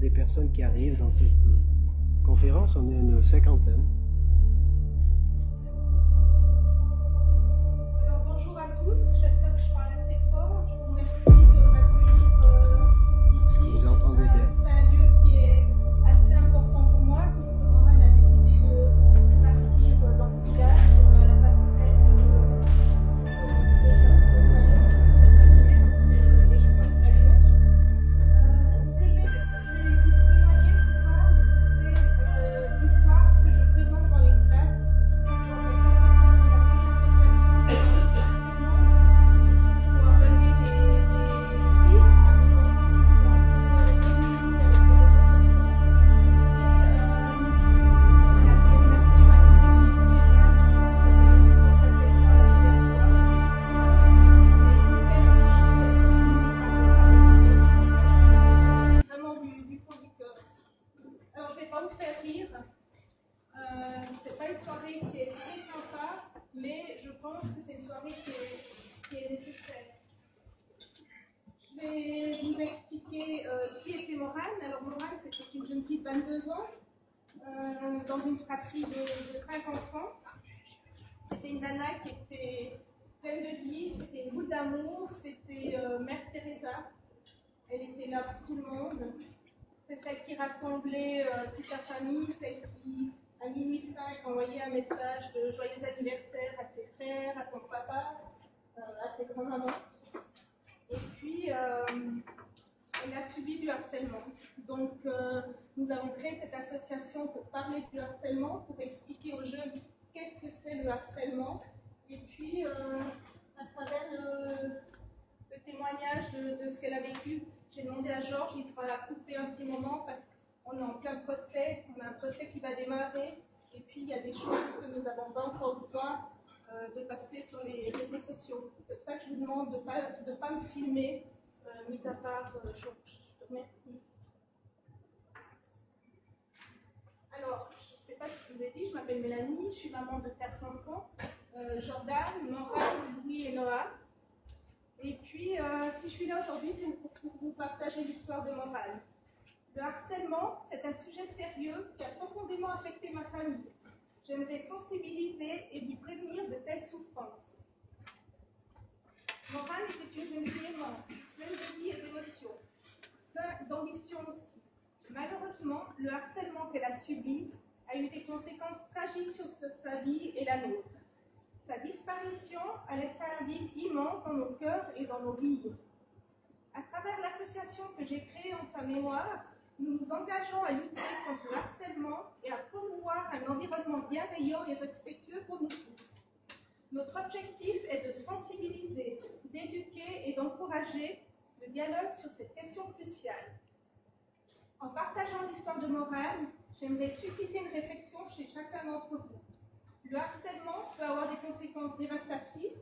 des personnes qui arrivent dans cette conférence. On est une cinquantaine. Alors bonjour à tous, j'espère que je parle assez fort. Je vous remercie de m'accueillir ici. Est-ce que vous entendez bien? C'est un lieu qui est assez important pour moi puisque Morane a décidé de partir dans ce village à la passerelle dans une fratrie de 5 enfants. C'était une nana qui était pleine de vie, c'était une boule d'amour, c'était Mère Teresa. Elle était là pour tout le monde. C'est celle qui rassemblait toute la famille, celle qui, à minuit 5, envoyait un message de joyeux anniversaire à ses frères, à son papa, à ses grands-mamans. Et puis, elle a subi du harcèlement. Donc, nous avons créé cette association pour parler du harcèlement, pour expliquer aux jeunes qu'est-ce que c'est le harcèlement. Et puis, à travers le témoignage de ce qu'elle a vécu, j'ai demandé à Georges, il faudra couper un petit moment parce qu'on est en plein procès, on a un procès qui va démarrer. Et puis, il y a des choses que nous n'avons pas encore le droit de passer sur les réseaux sociaux. C'est pour ça que je vous demande de ne pas me filmer. Mis à part, je te remercie. Alors, je ne sais pas si je vous ai dit, je m'appelle Mélanie, je suis maman de 4 enfants, Jordan, Morane, Louis et Noah. Et puis, si je suis là aujourd'hui, c'est pour vous partager l'histoire de Morane. Le harcèlement, c'est un sujet sérieux qui a profondément affecté ma famille. J'aimerais sensibiliser et vous prévenir de telles souffrances. Morane était une jeune fille aimante, pleine de vie et d'émotions, pleine d'ambition aussi. Malheureusement, le harcèlement qu'elle a subi a eu des conséquences tragiques sur sa vie et la nôtre. Sa disparition a laissé un vide immense dans nos cœurs et dans nos vies. À travers l'association que j'ai créée en sa mémoire, nous nous engageons à lutter contre le harcèlement et à promouvoir un environnement bienveillant et respectueux pour nous tous. Notre objectif est de sensibiliser, d'éduquer et d'encourager le dialogue sur cette question cruciale. En partageant l'histoire de Morane, j'aimerais susciter une réflexion chez chacun d'entre vous. Le harcèlement peut avoir des conséquences dévastatrices,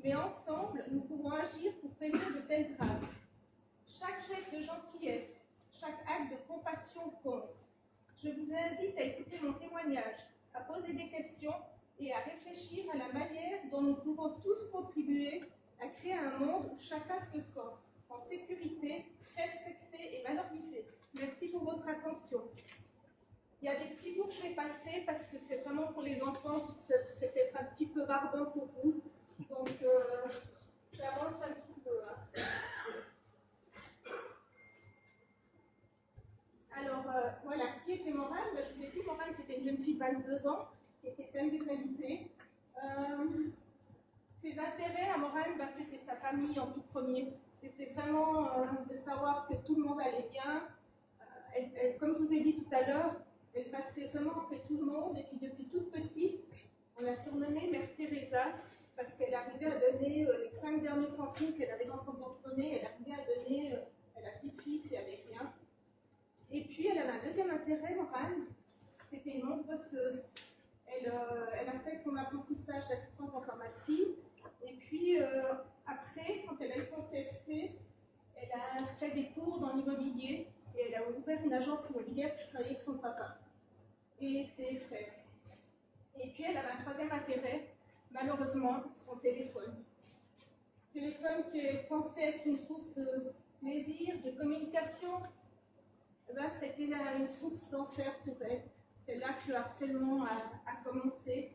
mais ensemble, nous pouvons agir pour prévenir de tels drames. Chaque geste de gentillesse, chaque acte de compassion compte. Je vous invite à écouter mon témoignage, à poser des questions et à réfléchir à la manière dont nous pouvons tous contribuer à créer un monde où chacun se sent en sécurité, respecté et valorisé. Merci pour votre attention. Il y a des petits bouts que je vais passer parce que c'est vraiment pour les enfants, c'est peut-être un petit peu barbant pour vous. Donc, j'avance un petit peu. Hein. Alors, voilà, qui était Morane? Je vous ai dit, Morane, c'était une jeune fille de 22 ans qui était pleine de qualité. Ses intérêts à Morane, c'était sa famille en tout premier. C'était vraiment de savoir que tout le monde allait bien. Comme je vous ai dit tout à l'heure, elle passait vraiment après tout le monde. Et puis depuis toute petite, on l'a surnommée Mère Teresa parce qu'elle arrivait à donner les 5 derniers centimes qu'elle avait dans son porte-monnaie. Elle arrivait à donner à la petite fille qui n'avait rien. Et puis elle avait un deuxième intérêt, Morane, c'était une monstre bosseuse. Elle a fait son apprentissage d'assistante en pharmacie. Et puis après, quand elle a eu son CFC, elle a fait des cours dans l'immobilier et elle a ouvert une agence immobilière qui travaillait avec son papa et ses frères. Et puis elle avait un troisième intérêt, malheureusement, son téléphone. Téléphone qui est censé être une source de plaisir, de communication. Ben, c'était une source d'enfer pour elle. C'est là que le harcèlement a commencé.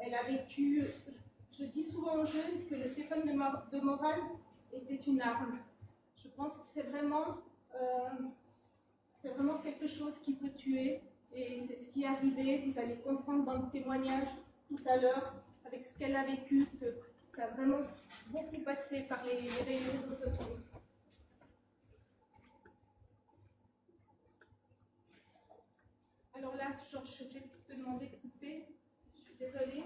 Elle a vécu, je dis souvent aux jeunes que le téléphone de morale était une arme. Je pense que c'est vraiment quelque chose qui peut tuer, et c'est ce qui est arrivé. Vous allez comprendre dans le témoignage tout à l'heure, avec ce qu'elle a vécu, que ça a vraiment beaucoup passé par les réseaux sociaux. Alors là, Georges, je vais te demander de couper. Je suis désolée.